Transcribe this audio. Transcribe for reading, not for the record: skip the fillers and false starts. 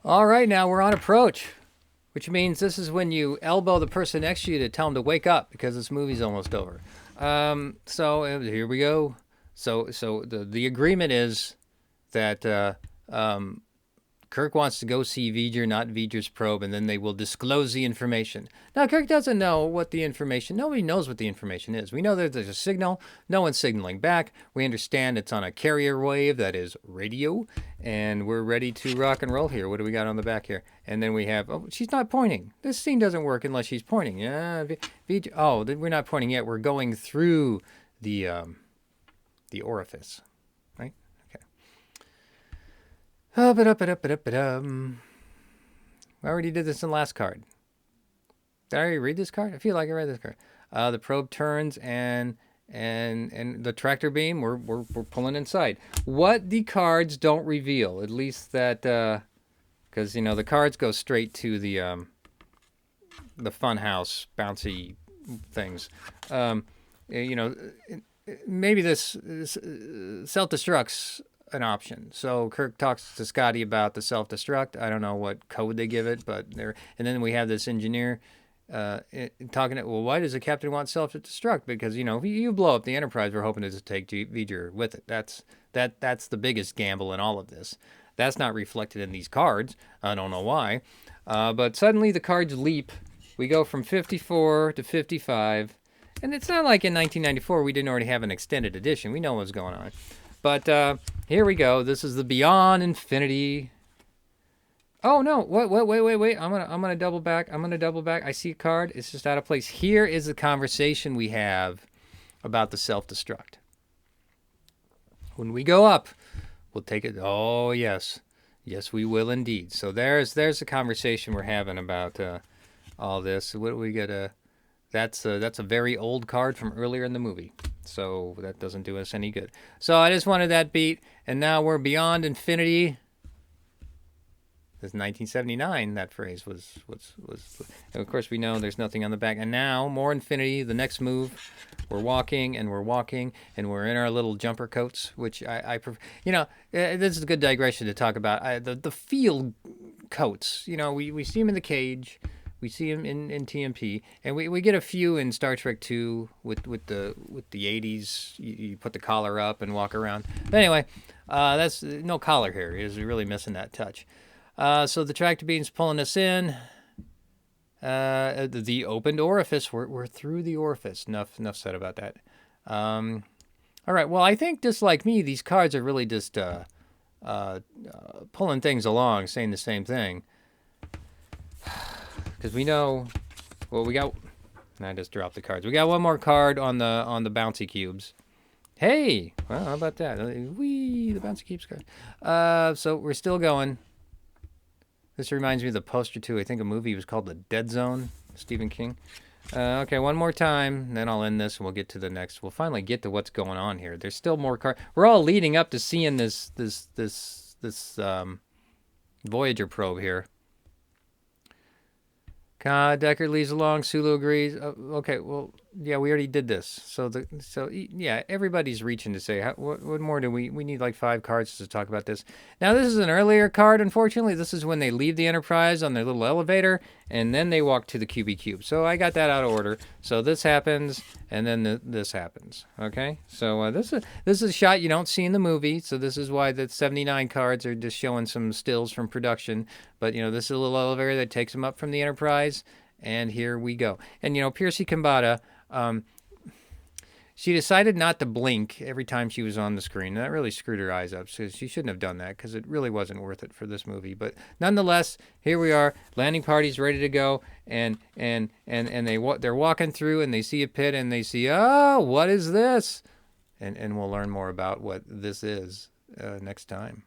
All right, now we're on approach, which means this is when you elbow the person next to you to tell them to wake up because this movie's almost over. Here we go. So the agreement is that Kirk wants to go see V'ger, not V'ger's probe, and then they will disclose the information. Now, Kirk doesn't know what the information, nobody knows what the information is. We know that there's a signal, no one's signaling back. We understand it's on a carrier wave that is radio, and we're ready to rock and roll here. What do we got on the back here? And then we have, oh, she's not pointing. This scene doesn't work unless she's pointing. Yeah, V'ger, oh, we're not pointing yet. We're going through the orifice, right? I already did this in the last card. Did I already read this card? I feel like I read this card. The probe turns and the tractor beam, we're pulling inside. What the cards don't reveal, at least that, because the cards go straight to the funhouse bouncy things. Maybe this self-destruct's an option. So Kirk talks to Scotty about the self-destruct. I don't know what code they give it, but there. And then we have this engineer talking. Well, why does the captain want self-destruct? Because if you blow up the Enterprise, we're hoping to take V'ger with it. That's the biggest gamble in all of this. That's not reflected in these cards. I don't know why, but suddenly the cards leap. We go from 54 to 55, and it's not like in 1994 we didn't already have an extended edition. We know what's going on. But here we go. This is the Beyond Infinity. Oh no! Wait! I'm gonna double back. I see a card. It's just out of place. Here is the conversation we have about the self-destruct. When we go up, we'll take it. Oh yes, we will indeed. So there's the conversation we're having about all this. What do we get? That's a very old card from earlier in the movie. So that doesn't do us any good. So I just wanted that beat, and now we're Beyond Infinity. This 1979, that phrase was. And of course, we know there's nothing on the back. And now, more Infinity, the next move. We're walking, and we're in our little jumper coats, which I prefer. This is a good digression to talk about. The field coats. We see them in the cage. We see him in TMP, and we get a few in Star Trek 2 with the 80s. You put the collar up and walk around. But anyway, that's no collar here. Is really missing that touch. So the tractor beam's pulling us in. The opened orifice. We're through the orifice. Enough said about that. All right. Well, I think just like me, these cards are really just pulling things along, saying the same thing. Because we know, we got. I just dropped the cards. We got one more card on the bouncy cubes. Hey, well, how about that? The bouncy cubes card. So we're still going. This reminds me of the poster too. I think a movie was called The Dead Zone, Stephen King. Okay, one more time, then I'll end this and we'll get to the next. We'll finally get to what's going on here. There's still more cards. We're all leading up to seeing this Voyager probe here. Deckard leaves along. Sulu agrees. Okay, well, yeah, we already did this. So everybody's reaching to say, what more do we need? Like 5 cards to talk about this. Now, this is an earlier card. Unfortunately, this is when they leave the Enterprise on their little elevator, and then they walk to the QB cube. So I got that out of order. So this happens, and then this happens. Okay, so this is a shot you don't see in the movie. So this is why the 79 cards are just showing some stills from production. But this is a little elevator that takes them up from the Enterprise. And here we go. And, Piercy Kambata, she decided not to blink every time she was on the screen. And that really screwed her eyes up. So she shouldn't have done that because it really wasn't worth it for this movie. But nonetheless, here we are. Landing party's ready to go. And they're walking through and they see a pit and they see, oh, what is this? And we'll learn more about what this is next time.